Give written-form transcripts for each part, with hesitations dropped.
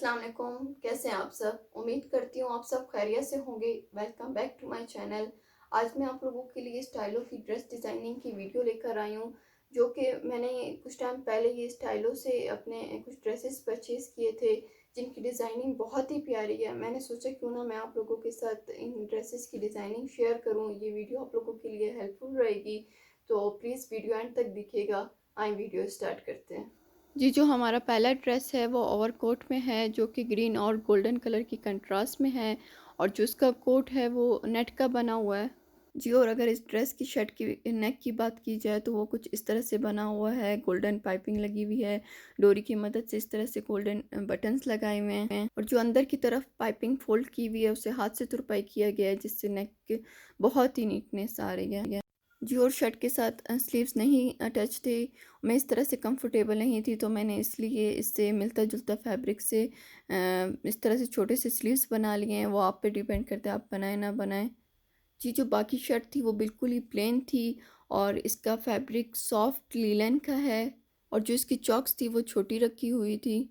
अस्सलाम वालेकुम। कैसे हैं आप सब? उम्मीद करती हूँ आप सब खैरियत से होंगे। Welcome back to my channel. आज मैं आप लोगों के लिए स्टाइलों की ड्रेस डिज़ाइनिंग की वीडियो लेकर आई हूँ, जो कि मैंने कुछ टाइम पहले ये स्टाइलों से अपने कुछ ड्रेसेस परचेज़ किए थे, जिनकी डिज़ाइनिंग बहुत ही प्यारी है। मैंने सोचा क्यों ना मैं आप लोगों के साथ इन ड्रेसेस की डिज़ाइनिंग शेयर करूँ। ये वीडियो आप लोगों के लिए हेल्पफुल रहेगी, तो प्लीज़ वीडियो एंड तक देखिएगा। आइए वीडियो स्टार्ट करते हैं। जी, जो हमारा पहला ड्रेस है वो ओवरकोट में है, जो कि ग्रीन और गोल्डन कलर की कंट्रास्ट में है, और जो इसका कोट है वो नेट का बना हुआ है। जी, और अगर इस ड्रेस की शर्ट की नेक की बात की जाए तो वो कुछ इस तरह से बना हुआ है। गोल्डन पाइपिंग लगी हुई है, डोरी की मदद से इस तरह से गोल्डन बटन्स लगाए हुए हैं, और जो अंदर की तरफ पाइपिंग फोल्ड की हुई है उसे हाथ से तुरपाई किया गया है, जिससे नेक बहुत ही नीटनेस आ रही है। जी, और शर्ट के साथ स्लीव्स नहीं अटैच थे। मैं इस तरह से कंफर्टेबल नहीं थी, तो मैंने इसलिए इससे मिलता जुलता फैब्रिक से इस तरह से छोटे से स्लीव्स बना लिए हैं। वो आप पे डिपेंड करता है आप बनाए ना बनाएं। जी, जो बाकी शर्ट थी वो बिल्कुल ही प्लेन थी, और इसका फैब्रिक सॉफ्ट लीलन का है, और जो इसकी चॉक्स थी वो छोटी रखी हुई थी।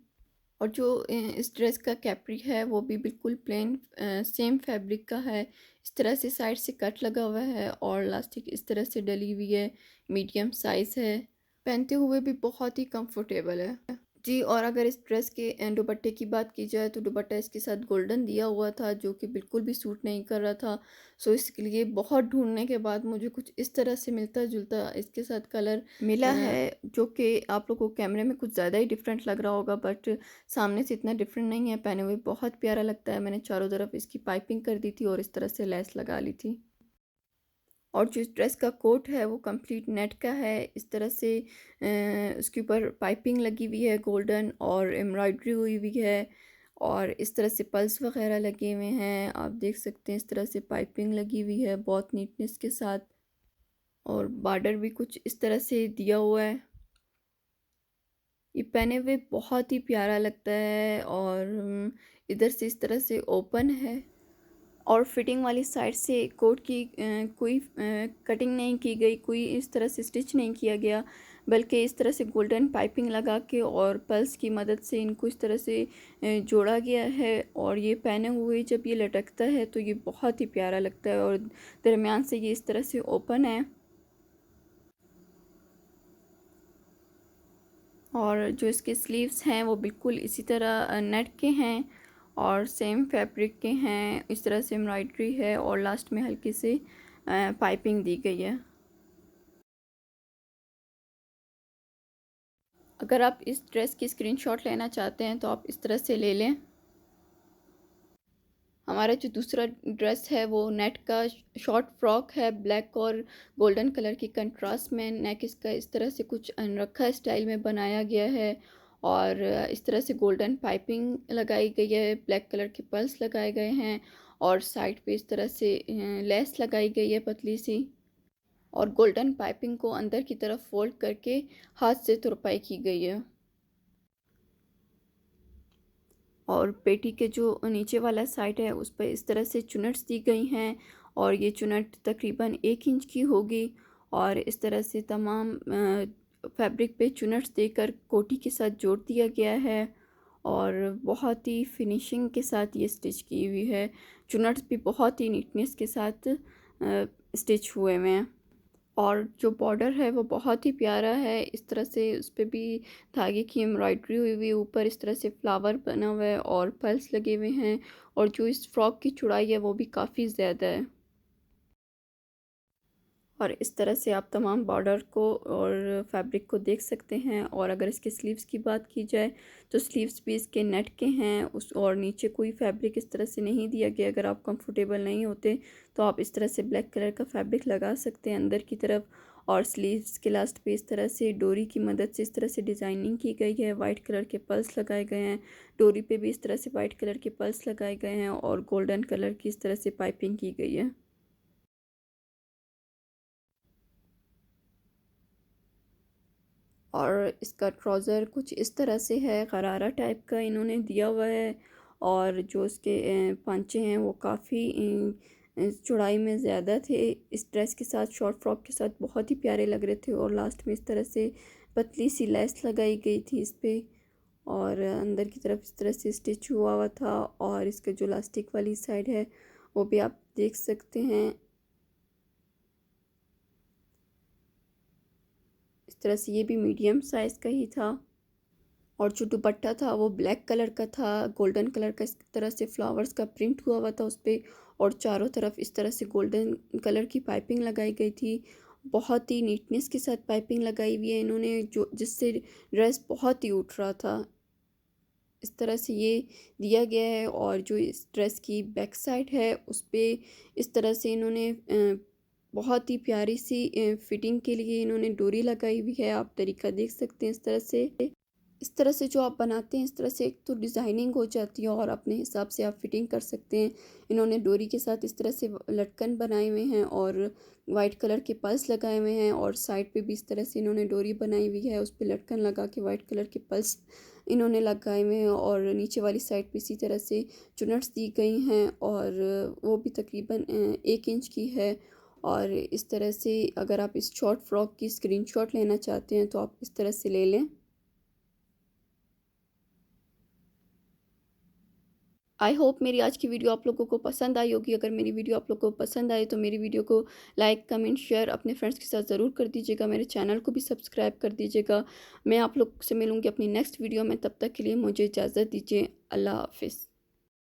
और जो इस ड्रेस का कैप्री है वो भी बिल्कुल प्लेन सेम फैब्रिक का है। इस तरह से साइड से कट लगा हुआ है, और लास्टिक इस तरह से डली हुई है। मीडियम साइज़ है, पहनते हुए भी बहुत ही कंफर्टेबल है। जी, और अगर इस ड्रेस के दुपट्टे की बात की जाए तो दुपट्टा इसके साथ गोल्डन दिया हुआ था, जो कि बिल्कुल भी सूट नहीं कर रहा था। सो इसके लिए बहुत ढूंढने के बाद मुझे कुछ इस तरह से मिलता जुलता इसके साथ कलर मिला है, जो कि आप लोगों को कैमरे में कुछ ज़्यादा ही डिफरेंट लग रहा होगा, बट सामने से इतना डिफरेंट नहीं है। पहने हुए बहुत प्यारा लगता है। मैंने चारों तरफ इसकी पाइपिंग कर दी थी और इस तरह से लेस लगा ली थी। और जो इस ड्रेस का कोट है वो कंप्लीट नेट का है। इस तरह से उसके ऊपर पाइपिंग लगी हुई है गोल्डन, और एम्ब्रॉयडरी हुई हुई है, और इस तरह से पल्स वगैरह लगे हुए हैं। आप देख सकते हैं इस तरह से पाइपिंग लगी हुई है बहुत नीटनेस के साथ, और बॉर्डर भी कुछ इस तरह से दिया हुआ है। ये पहने हुए बहुत ही प्यारा लगता है, और इधर से इस तरह से ओपन है, और फिटिंग वाली साइड से कोट की कोई कटिंग नहीं की गई, कोई इस तरह से स्टिच नहीं किया गया, बल्कि इस तरह से गोल्डन पाइपिंग लगा के और पल्स की मदद से इनको इस तरह से जोड़ा गया है। और ये पहने हुए जब ये लटकता है तो ये बहुत ही प्यारा लगता है, और दरमियान से ये इस तरह से ओपन है। और जो इसके स्लीव्स हैं वो बिल्कुल इसी तरह नेट के हैं, और सेम फैब्रिक के हैं। इस तरह से एम्ब्रॉयडरी है, और लास्ट में हल्की सी पाइपिंग दी गई है। अगर आप इस ड्रेस की स्क्रीनशॉट लेना चाहते हैं तो आप इस तरह से ले लें। हमारा जो दूसरा ड्रेस है वो नेट का शॉर्ट फ्रॉक है, ब्लैक और गोल्डन कलर की कंट्रास्ट में। नेक इसका इस तरह से कुछ अनरखा स्टाइल में बनाया गया है, और इस तरह से गोल्डन पाइपिंग लगाई गई है, ब्लैक कलर के पल्स लगाए गए हैं, और साइड पे इस तरह से लेस लगाई गई है पतली सी, और गोल्डन पाइपिंग को अंदर की तरफ फोल्ड करके हाथ से तुरपाई की गई है। और पेटी के जो नीचे वाला साइड है उस पर इस तरह से चुनट्स दी गई हैं, और ये चुनट तकरीबन 1 इंच की होगी, और इस तरह से तमाम फैब्रिक पे चुनट्स देकर कोटी के साथ जोड़ दिया गया है, और बहुत ही फिनिशिंग के साथ ये स्टिच की हुई है। चुनट्स भी बहुत ही नीटनेस के साथ स्टिच हुए हुए हैं, और जो बॉर्डर है वो बहुत ही प्यारा है। इस तरह से उस पर भी धागे की एम्ब्रॉयडरी हुई हुई, ऊपर इस तरह से फ्लावर बना हुआ है और पर्ल्स लगे हुए हैं, और जो इस फ्रॉक की चौड़ाई है वो भी काफ़ी ज़्यादा है। और इस तरह से आप तमाम बॉर्डर को और फैब्रिक को देख सकते हैं। और अगर इसके स्लीव्स की बात की जाए तो स्लीव्स भी इसके नेट के हैं, उस और नीचे कोई फैब्रिक इस तरह से नहीं दिया गया। अगर आप कंफर्टेबल नहीं होते तो आप इस तरह से ब्लैक कलर का फैब्रिक लगा सकते हैं अंदर की तरफ। और स्लीव्स के लास्ट पे इस तरह से डोरी की मदद से इस तरह से डिज़ाइनिंग की गई है, वाइट कलर के पल्स लगाए गए हैं। डोरी पे भी इस तरह से वाइट कलर के पल्स लगाए गए हैं, और गोल्डन कलर की इस तरह से पाइपिंग की गई है। और इसका ट्राउज़र कुछ इस तरह से है, गरारा टाइप का इन्होंने दिया हुआ है, और जो इसके पांचे हैं वो काफ़ी चौड़ाई में ज़्यादा थे। इस ड्रेस के साथ शॉर्ट फ्रॉक के साथ बहुत ही प्यारे लग रहे थे, और लास्ट में इस तरह से पतली सी लेस लगाई गई थी इस पर, और अंदर की तरफ इस तरह से स्टिच हुआ हुआ था। और इसका जो लास्टिक वाली साइड है वो भी आप देख सकते हैं। इस तरह से ये भी मीडियम साइज़ का ही था। और जो दुपट्टा था वो ब्लैक कलर का था, गोल्डन कलर का, इस तरह से फ्लावर्स का प्रिंट हुआ हुआ था उस पे। और चारों तरफ इस तरह से गोल्डन कलर की पाइपिंग लगाई गई थी। बहुत ही नीटनेस के साथ पाइपिंग लगाई हुई है इन्होंने, जो जिससे ड्रेस बहुत ही उठ रहा था। इस तरह से ये दिया गया है। और जो इस ड्रेस की बैक साइड है उस पे इस तरह से इन्होंने बहुत ही प्यारी सी फिटिंग के लिए इन्होंने डोरी लगाई हुई है। आप तरीका देख सकते हैं इस तरह से। इस तरह से जो आप बनाते हैं इस तरह से एक तो डिज़ाइनिंग हो जाती है और अपने हिसाब से आप फिटिंग कर सकते हैं। इन्होंने डोरी के साथ इस तरह से लटकन बनाए हुए हैं और वाइट कलर के पल्स लगाए हुए हैं। और साइड पे भी इस तरह से इन्होंने डोरी बनाई हुई है, उस पर लटकन लगा के वाइट कलर के पल्स इन्होंने लगाए हुए हैं। और नीचे वाली साइड पे इसी तरह से चुनट्स दी गई हैं और वो भी तकरीबन 1 इंच की है। और इस तरह से अगर आप इस शॉर्ट फ्रॉक की स्क्रीनशॉट लेना चाहते हैं तो आप इस तरह से ले लें। आई होप मेरी आज की वीडियो आप लोगों को पसंद आई होगी। अगर मेरी वीडियो आप लोगों को पसंद आए तो मेरी वीडियो को लाइक, कमेंट, शेयर अपने फ्रेंड्स के साथ ज़रूर कर दीजिएगा। मेरे चैनल को भी सब्सक्राइब कर दीजिएगा। मैं आप लोग से मिलूँगी अपनी नेक्स्ट वीडियो में, तब तक के लिए मुझे इजाज़त दीजिए। अल्लाह हाफ़िज़।